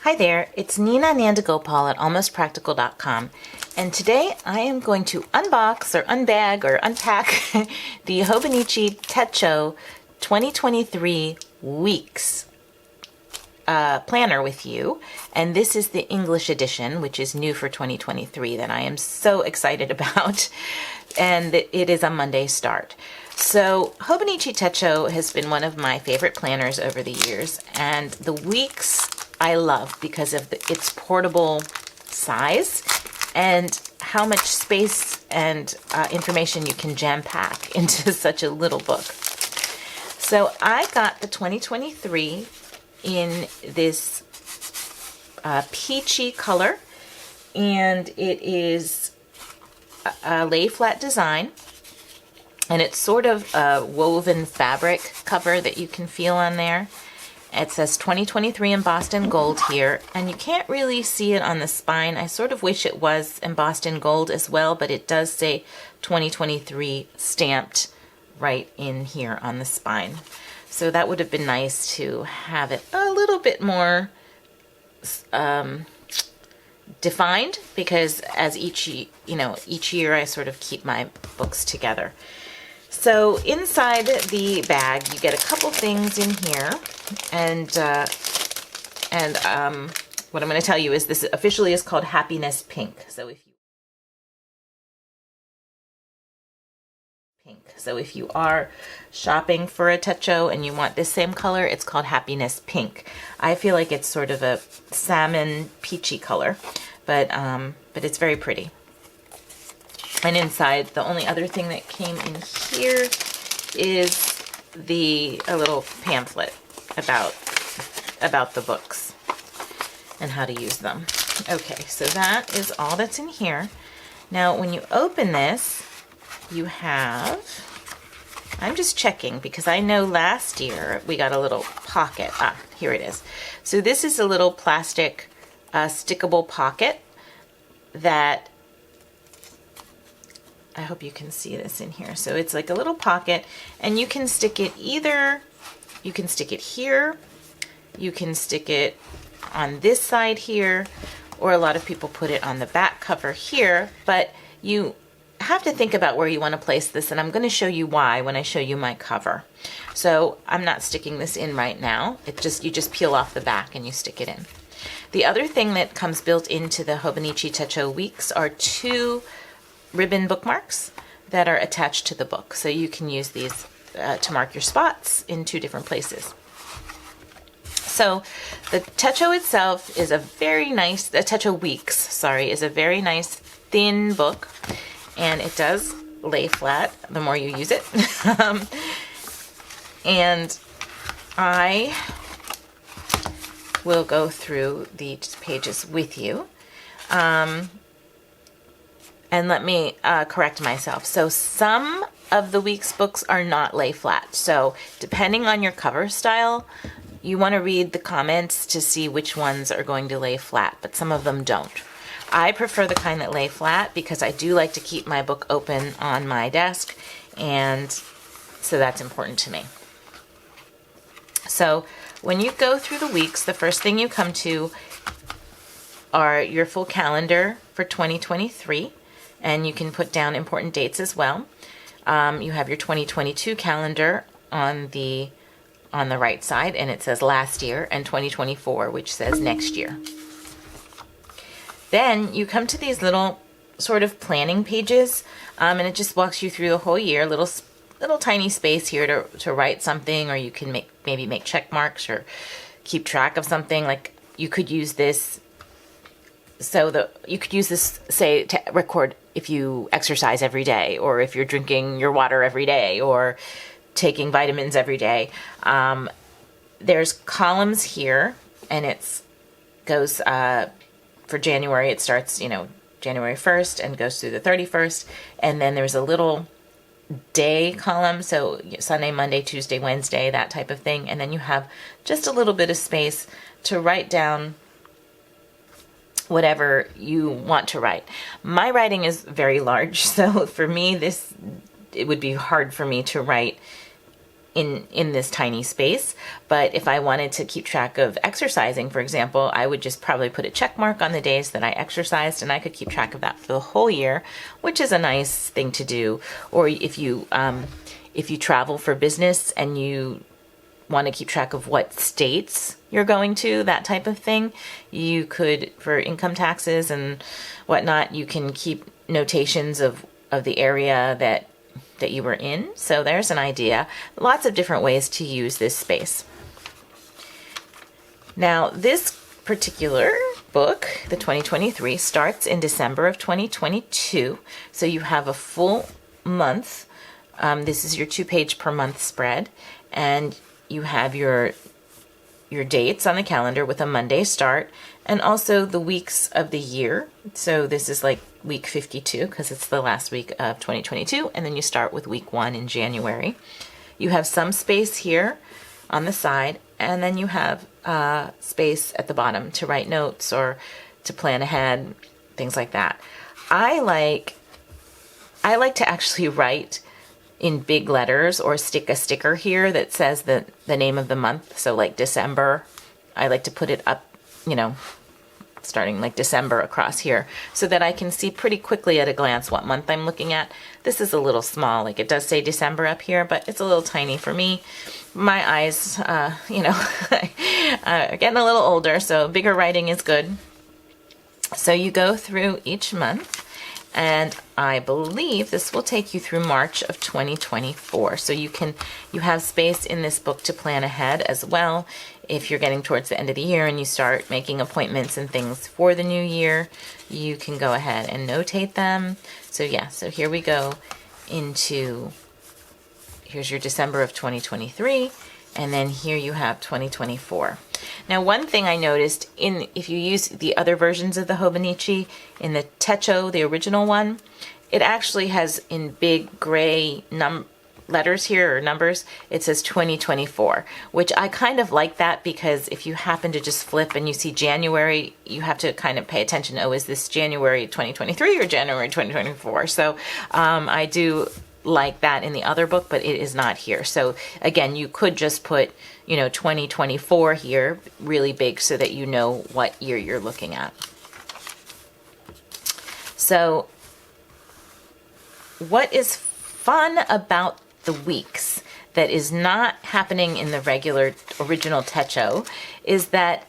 Hi there, it's Nina Nandagopal at almostpractical.com, and today I am going to unbox or unbag or unpack the Hobonichi Techo 2023 Weeks planner with you, and this is the English edition, which is new for 2023 that I am so excited about, and it is a Monday start. So Hobonichi Techo has been one of my favorite planners over the years, and the Weeks I love because of its portable size and how much space and information you can jam pack into such a little book. So I got the 2023 in this peachy color, and it is a lay flat design, and it's sort of a woven fabric cover that you can feel on there. It says 2023 embossed in gold here, and you can't really see it on the spine. I sort of wish it was embossed in gold as well, but it does say 2023 stamped right in here on the spine. So that would have been nice to have it a little bit more defined, because as each year I sort of keep my books together. So inside the bag, you get a couple things in here, and what I'm going to tell you is this officially is called Happiness Pink. So if you are shopping for a Techo and you want this same color, it's called Happiness Pink. I feel like it's sort of a salmon peachy color, but it's very pretty. And inside, the only other thing that came in here is a little pamphlet about the books and how to use them. Okay, so that is all that's in here. Now, when you open this, you have, I'm just checking because I know last year we got a little pocket. Here it is. So this is a little plastic stickable pocket that, I hope you can see this in here. So it's like a little pocket, and you can stick it you can stick it here, you can stick it on this side here, or a lot of people put it on the back cover here, but you have to think about where you want to place this, and I'm going to show you why when I show you my cover. So I'm not sticking this in right now. You just peel off the back and you stick it in. The other thing that comes built into the Hobonichi Techo Weeks are 2 ribbon bookmarks that are attached to the book. So you can use these to mark your spots in 2 different places. So the Techo itself is the Techo Weeks, sorry, is a very nice thin book, and it does lay flat the more you use it. And I will go through the pages with you. And let me correct myself. So some of the Weeks books are not lay flat. So depending on your cover style, you want to read the comments to see which ones are going to lay flat, but some of them don't. I prefer the kind that lay flat because I do like to keep my book open on my desk, and so that's important to me. So when you go through the weeks, the first thing you come to are your full calendar for 2023. And you can put down important dates as well. You have your 2022 calendar on the right side, and it says last year, and 2024, which says next year. Then you come to these little sort of planning pages, and it just walks you through the whole year. Little tiny space here to write something, or you can maybe make check marks or keep track of something. Like you could use this. So you could use this, say, to record if you exercise every day, or if you're drinking your water every day, or taking vitamins every day. There's columns here, and it goes for January. It starts, January 1st and goes through the 31st, and then there's a little day column, so Sunday, Monday, Tuesday, Wednesday, that type of thing, and then you have just a little bit of space to write down whatever you want to write. My writing is very large, so for me it would be hard for me to write in this tiny space. But if I wanted to keep track of exercising, for example, I would just probably put a check mark on the days that I exercised, and I could keep track of that for the whole year, which is a nice thing to do. Or if you travel for business and you want to keep track of what states you're going to, that type of thing, you could, for income taxes and whatnot, you can keep notations of the area that you were in. So there's an idea. Lots of different ways to use this space. Now, this particular book, the 2023, starts in December of 2022. So you have a full month. This is your 2-page per month spread. And you have your dates on the calendar with a Monday start, and also the weeks of the year. So this is like week 52 because it's the last week of 2022, and then you start with week 1 in January. You have some space here on the side, and then you have space at the bottom to write notes or to plan ahead, things like that. I like to actually write in big letters or stick a sticker here that says the name of the month. So like December, I like to put it up, starting like December across here so that I can see pretty quickly at a glance what month I'm looking at. This is a little small, like it does say December up here, but it's a little tiny for me. My eyes, are getting a little older, so bigger writing is good. So you go through each month, and I believe this will take you through March of 2024. So you have space in this book to plan ahead as well. If you're getting towards the end of the year and you start making appointments and things for the new year, you can go ahead and notate them. So yeah, so here we go here's your December of 2023, and then here you have 2024. Now, one thing I noticed if you use the other versions of the Hobonichi, in the Techo, the original one, it actually has in big gray letters here, or numbers, it says 2024, which I kind of like that, because if you happen to just flip and you see January, you have to kind of pay attention. Oh, is this January 2023 or January 2024? So I do like that in the other book, but it is not here. So again, you could just put 2024 here really big so that you know what year you're looking at. So what is fun about the weeks that is not happening in the regular original Techo is that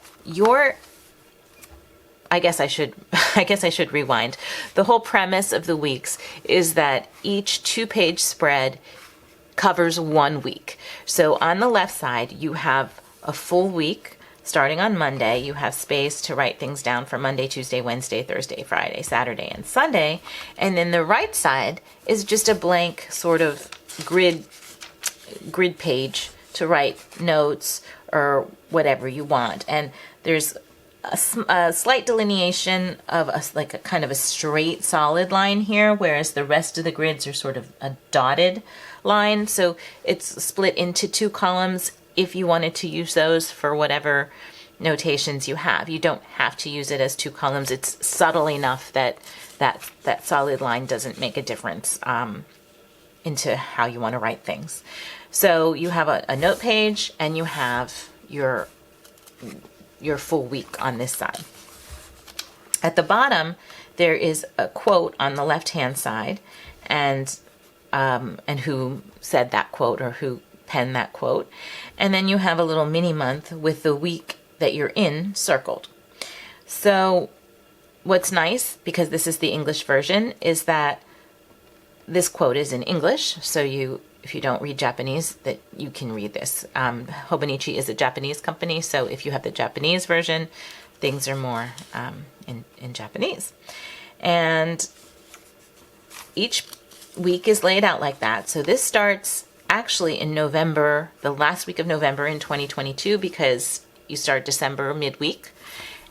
I guess I should rewind. The whole premise of the weeks is that each 2-page spread covers 1 week. So on the left side, you have a full week. Starting on Monday, you have space to write things down for Monday, Tuesday, Wednesday, Thursday, Friday, Saturday, and Sunday. And then the right side is just a blank sort of grid page to write notes or whatever you want. And there's a slight delineation of a kind of a straight solid line here, whereas the rest of the grids are sort of a dotted line. So it's split into 2 columns if you wanted to use those for whatever notations you have. You don't have to use it as 2 columns. It's subtle enough that solid line doesn't make a difference into how you want to write things. So you have a note page, and you have your full week on this side. At the bottom, there is a quote on the left-hand side, and who said that quote or who penned that quote. And then you have a little mini month with the week that you're in circled. So what's nice, because this is the English version, is that this quote is in English. So if you don't read Japanese, that you can read this. Hobonichi is a Japanese company, so if you have the Japanese version, things are more in Japanese. And each week is laid out like that. So this starts actually in November, the last week of November in 2022, because you start December midweek.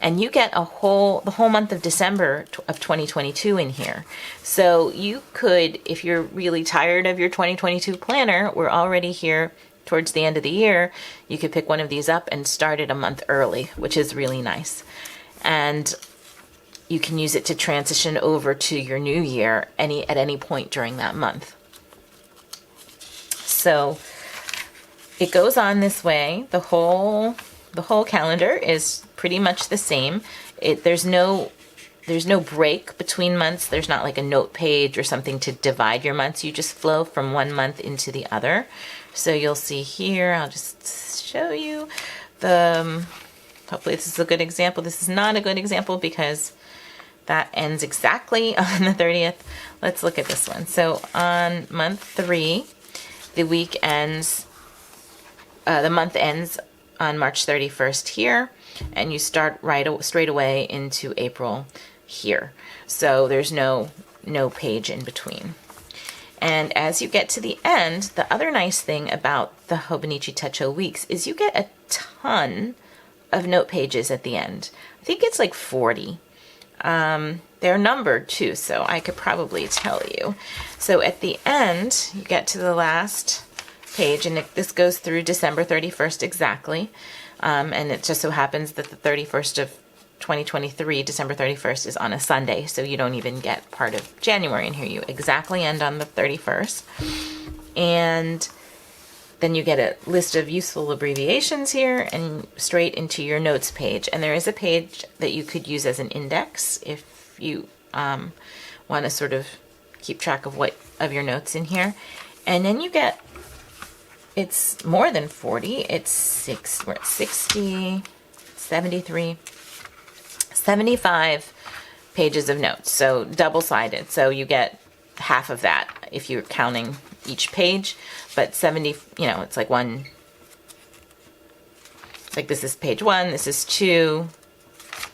And you get the whole month of December of 2022 in here. So you could, if you're really tired of your 2022 planner, we're already here towards the end of the year, you could pick one of these up and start it a month early, which is really nice. And you can use it to transition over to your new year at any point during that month. So it goes on this way. The whole calendar is pretty much the same. There's no break between months. There's not like a note page or something to divide your months. You just flow from one month into the other. So you'll see here, I'll just show you hopefully this is a good example. This is not a good example because that ends exactly on the 30th. Let's look at this one. So on month 3, the month ends on March 31st here, and you start straight away into April here. So there's no page in between. And as you get to the end, the other nice thing about the Hobonichi Techo Weeks is you get a ton of note pages at the end. I think it's like 40. They're numbered too, so I could probably tell you. So at the end, you get to the last page, and this goes through December 31st exactly. And it just so happens that the 31st of 2023, December 31st, is on a Sunday, so you don't even get part of January in here. You exactly end on the 31st. And then you get a list of useful abbreviations here and straight into your notes page. And there is a page that you could use as an index if you want to sort of keep track of your notes in here. And then you get, it's more than 40. We're at 60, 73, 75 pages of notes. So double-sided. So you get half of that if you're counting each page, but 70, it's like one, like this is page 1, this is 2,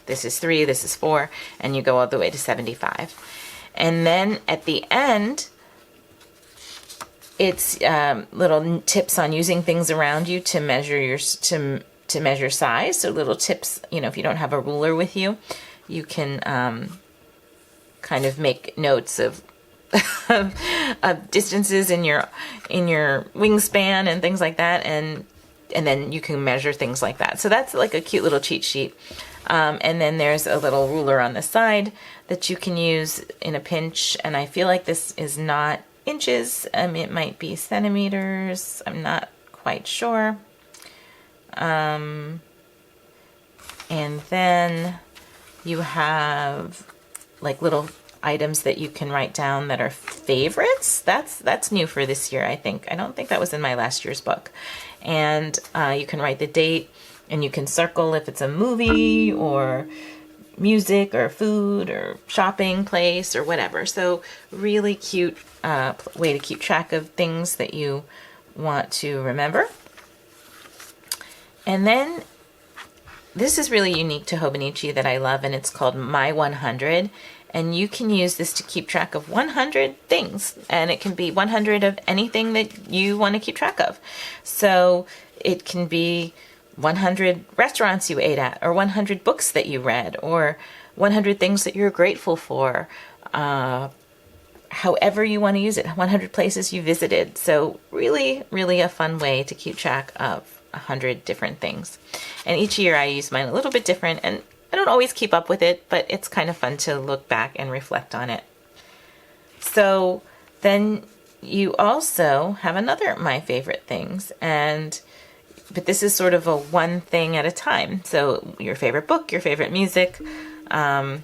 this is 3, this is 4, and you go all the way to 75. And then at the end, it's little tips on using things around you to measure to measure size. So little tips, if you don't have a ruler with you, you can kind of make notes of distances in your wingspan and things like that, and then you can measure things like that. So that's like a cute little cheat sheet. And then there's a little ruler on the side that you can use in a pinch, and I feel like this is not inches. It might be centimeters. I'm not quite sure. And then you have like little items that you can write down that are favorites. That's new for this year, I think. I don't think that was in my last year's book. And you can write the date, and you can circle if it's a movie or music or food or shopping place or whatever. So really cute way to keep track of things that you want to remember. And then this is really unique to Hobonichi that I love, and it's called My 100. And you can use this to keep track of 100 things, and it can be 100 of anything that you want to keep track of. So it can be 100 restaurants you ate at, or 100 books that you read, or 100 things that you're grateful for, however you want to use it, 100 places you visited. So really, really a fun way to keep track of 100 different things. And each year I use mine a little bit different, and I don't always keep up with it, but it's kind of fun to look back and reflect on it. So then you also have another My Favorite Things, but this is sort of a one thing at a time. So your favorite book, your favorite music, and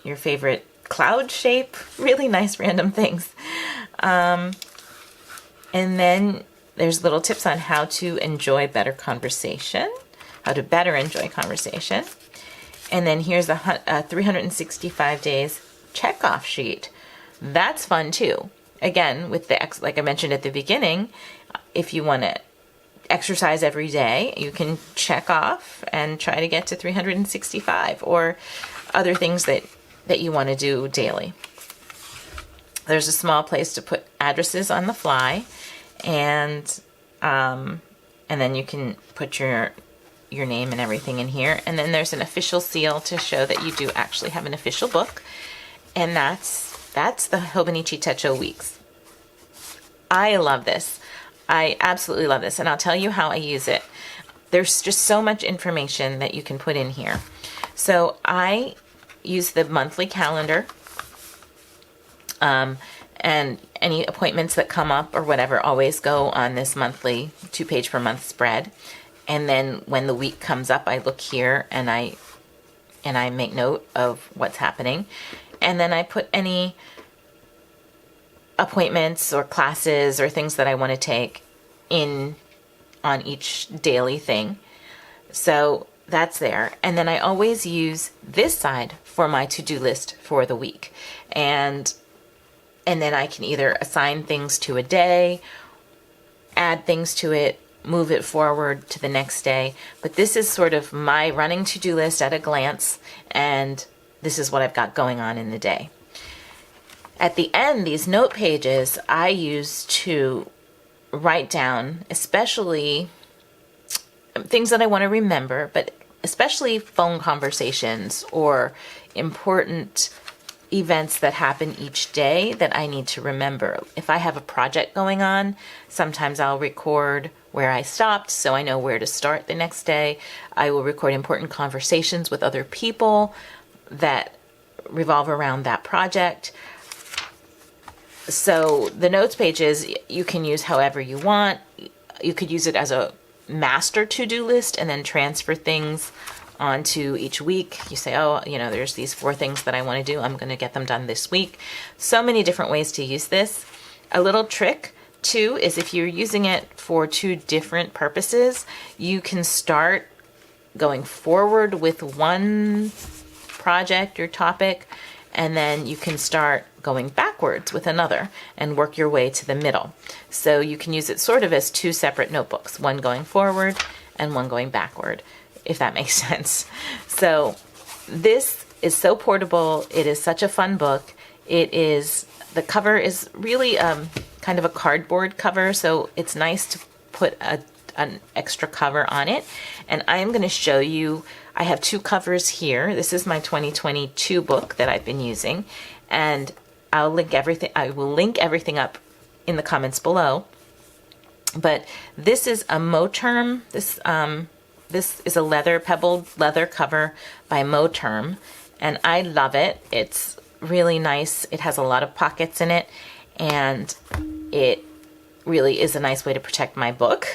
your favorite cloud shape, really nice random things. And then there's little tips on how to enjoy better conversation. How to better enjoy conversation. And then here's a 365 days checkoff sheet. That's fun too. Again, with like I mentioned at the beginning, if you want to exercise every day, you can check off and try to get to 365, or other things that you want to do daily. There's a small place to put addresses on the fly, and then you can put your name and everything in here. And then there's an official seal to show that you do actually have an official book. And that's the Hobonichi Techo Weeks. I love this. I absolutely love this. And I'll tell you how I use it. There's just so much information that you can put in here. So I use the monthly calendar. And any appointments that come up or whatever always go on this monthly 2-page per month spread. And then when the week comes up, I look here and I make note of what's happening. And then I put any appointments or classes or things that I want to take in on each daily thing. So that's there. And then I always use this side for my to-do list for the week. And then I can either assign things to a day, add things to it, move it forward to the next day. But this is sort of my running to-do list at a glance, and this is what I've got going on in the day. At the end, these note pages I use to write down, especially things that I want to remember, but especially phone conversations or important events that happen each day that I need to remember. If I have a project going on, sometimes I'll record where I stopped so I know where to start the next day. I will record important conversations with other people that revolve around that project. So the notes pages you can use however you want. You could use it as a master to-do list and then transfer things onto each week. You say, oh, there's these 4 things that I want to do. I'm going to get them done this week. So many different ways to use this. A little trick too is if you're using it for 2 different purposes, you can start going forward with one project or topic, and then you can start going backwards with another and work your way to the middle. So you can use it sort of as 2 separate notebooks, one going forward and one going backward, if that makes sense. So this is so portable. It is such a fun book. The cover is really kind of a cardboard cover, so it's nice to put an extra cover on it. And I am going to show you, I have 2 covers here. This is my 2022 book that I've been using, and I will link everything up in the comments below. But this is a Moterm. This is a pebbled leather cover by Moterm, and I love it. It's really nice. It has a lot of pockets in it, and it really is a nice way to protect my book.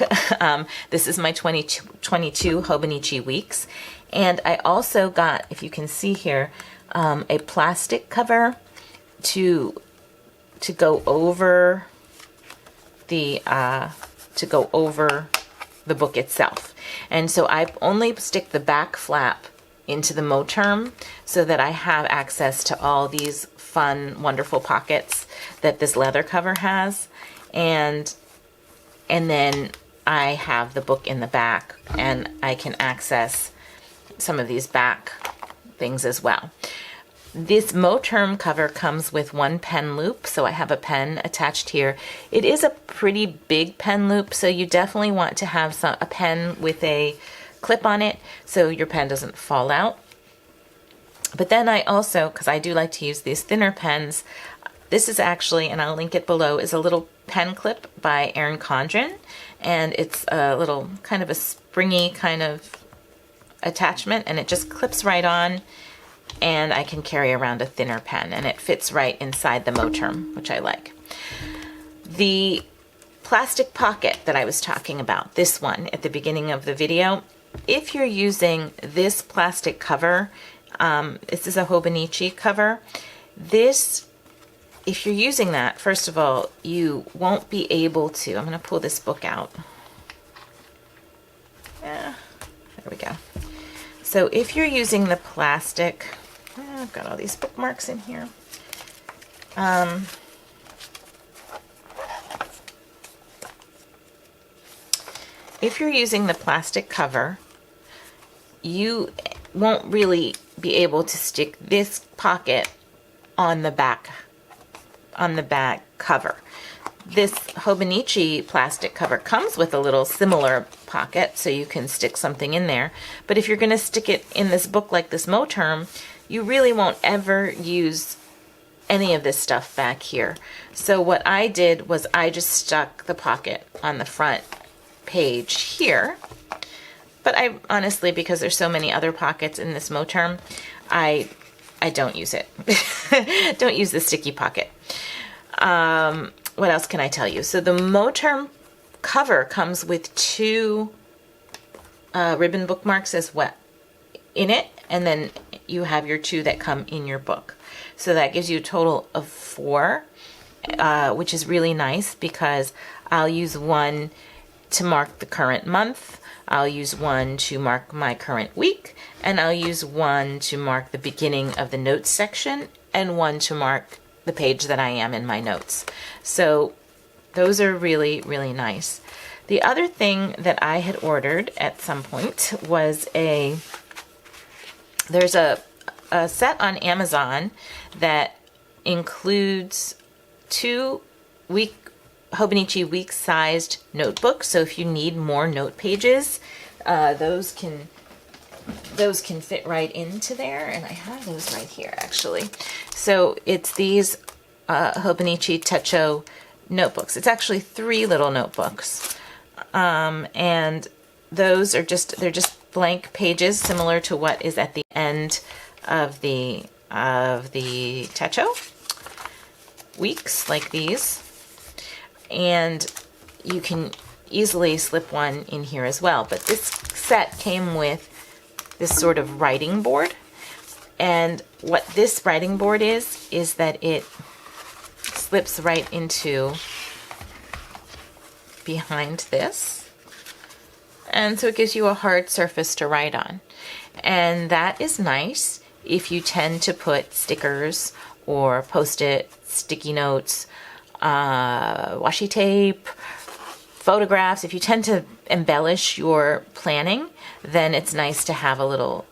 This is my 2022 Hobonichi Weeks, and I also got, if you can see here, a plastic cover to go over the book itself. And so I only stick the back flap into the Moterm so that I have access to all these fun, wonderful pockets that this leather cover has. And then I have the book in the back, and I can access some of these back things as well. This Moterm cover comes with 1 pen loop, so I have a pen attached here. It is a pretty big pen loop, so you definitely want to have a pen with a clip on it so your pen doesn't fall out. But then I also, because I do like to use these thinner pens, this is actually, and I'll link it below, is a little pen clip by Erin Condren, and it's a little kind of a springy kind of attachment, and it just clips right on, and I can carry around a thinner pen, and it fits right inside the Moterm, which I like. The plastic pocket that I was talking about, this one at the beginning of the video, if you're using this plastic cover, this is a Hobonichi cover, if you're using that, first of all, you won't be able to, I'm going to pull this book out. There we go. So if you're using the plastic, I've got all these bookmarks in here. If you're using the plastic cover, you won't really be able to stick this pocket on the back cover. This Hobonichi plastic cover comes with a little similar pocket, so you can stick something in there. But if you're going to stick it in this book like this Moterm, you really won't ever use any of this stuff back here. So what I did was I just stuck the pocket on the front page here. But I honestly, because there's so many other pockets in this Moterm, I don't use it. Don't use the sticky pocket. What else can I tell you? So the Moterm cover comes with 2 ribbon bookmarks as well in it, and then you have your 2 that come in your book. So that gives you a total of 4, which is really nice because I'll use one to mark the current month, I'll use one to mark my current week, and I'll use one to mark the beginning of the notes section, and one to mark the page that I am in my notes. So those are really, really nice. The other thing that I had ordered at some point was there's a set on Amazon that includes 2 Hobonichi week-sized notebooks. So if you need more note pages, those can fit right into there, and I have those right here actually. So it's these Hobonichi Techo notebooks. It's actually 3 little notebooks, and those are they're just blank pages, similar to what is at the end of the Techo Weeks, like these. And you can easily slip one in here as well. But this set came with this sort of writing board. And what this writing board is that it slips right into behind this. And so it gives you a hard surface to write on. And that is nice if you tend to put stickers or post-it, sticky notes, washi tape, photographs. If you tend to embellish your planning, then it's nice to have a little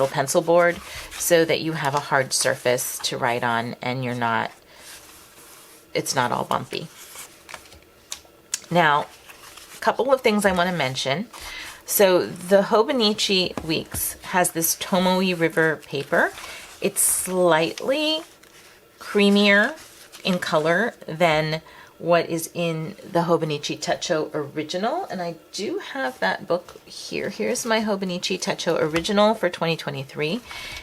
pencil board so that you have a hard surface to write on and it's not all bumpy. Now, a couple of things I want to mention. So the Hobonichi Weeks has this Tomoe River paper. It's slightly creamier in color than what is in the Hobonichi Techo Original, and I do have that book here. Here's my Hobonichi Techo Original for 2023,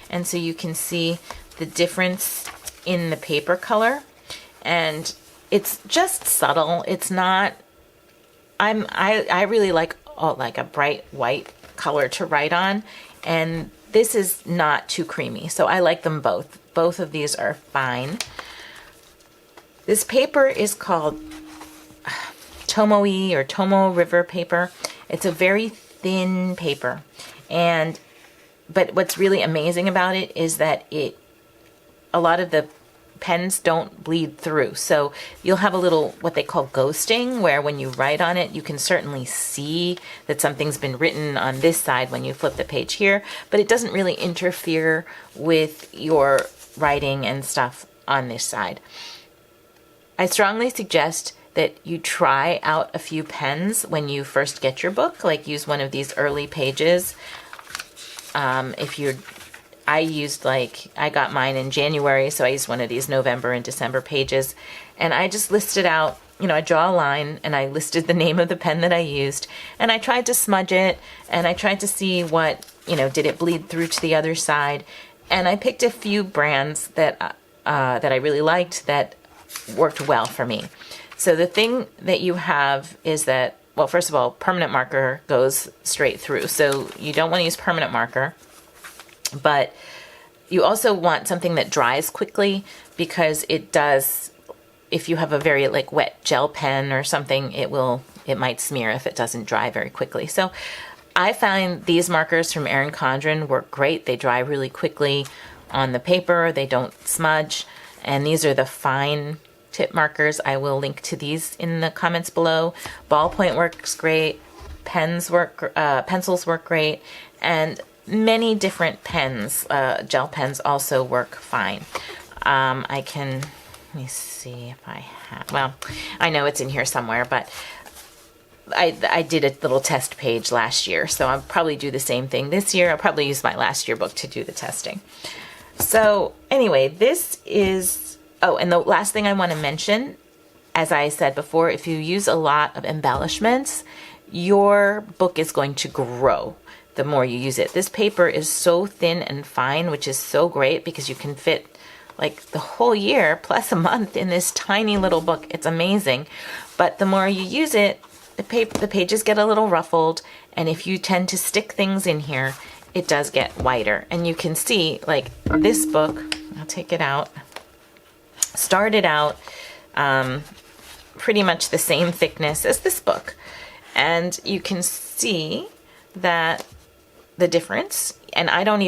and so you can see the difference in the paper color, and it's just subtle. It's not. I really like a bright white color to write on, and this is not too creamy, so I like them both. Both of these are fine. This paper is called Tomoe or Tomo River paper. It's a very thin paper, but what's really amazing about it is that a lot of the pens don't bleed through. So you'll have a little what they call ghosting, where when you write on it, you can certainly see that something's been written on this side when you flip the page here, but it doesn't really interfere with your writing and stuff on this side. I strongly suggest that you try out a few pens when you first get your book, like use one of these early pages. I got mine in January, so I used one of these November and December pages, and I just listed out, I draw a line and I listed the name of the pen that I used, and I tried to smudge it, and I tried to see what, did it bleed through to the other side, and I picked a few brands that I really liked that worked well for me. So the thing that you have is that, well, first of all, permanent marker goes straight through, so you don't want to use permanent marker. But you also want something that dries quickly, because it does, if you have a very wet gel pen or something, it might smear if it doesn't dry very quickly. So I find these markers from Erin Condren work great. They dry really quickly on the paper. They don't smudge. And these are the fine tip markers. I will link to these in the comments below. Ballpoint works great. Pencils work great. And many different pens, gel pens also work fine. Let me see if I have, well, I know it's in here somewhere, but I did a little test page last year, so I'll probably do the same thing this year. I'll probably use my last year book to do the testing. So anyway, this is, and the last thing I want to mention, as I said before, if you use a lot of embellishments, your book is going to grow the more you use it. This paper is so thin and fine, which is so great because you can fit like the whole year plus a month in this tiny little book. It's amazing. But the more you use it, the pages get a little ruffled, and if you tend to stick things in here, it does get whiter. And you can see, like, this book, I'll take it out, started out pretty much the same thickness as this book. And you can see that the difference, and I don't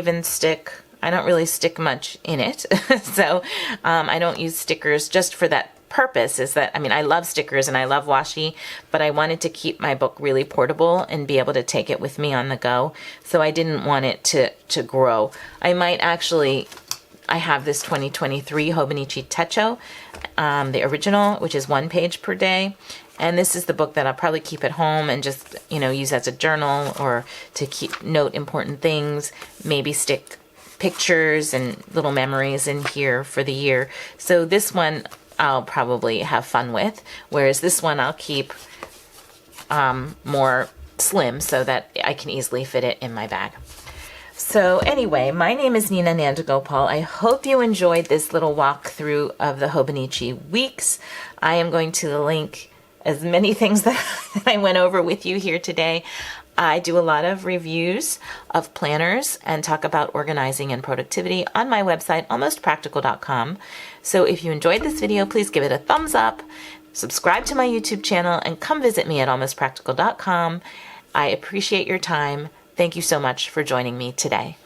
really stick much in it. So I don't use stickers just for that purpose. Is that, I mean, I love stickers and I love washi, but I wanted to keep my book really portable and be able to take it with me on the go. So I didn't want it to grow. I have this 2023 Hobonichi Techo, the original, which is 1 page per day. And this is the book that I'll probably keep at home and just, use as a journal or to note important things, maybe stick pictures and little memories in here for the year. So this one I'll probably have fun with, whereas this one I'll keep more slim so that I can easily fit it in my bag. So anyway, my name is Nina Nandagopal. I hope you enjoyed this little walkthrough of the Hobonichi Weeks. I am going to link as many things that I went over with you here today. I do a lot of reviews of planners and talk about organizing and productivity on my website, almostpractical.com. So if you enjoyed this video, please give it a thumbs up, subscribe to my YouTube channel, and come visit me at almostpractical.com. I appreciate your time. Thank you so much for joining me today.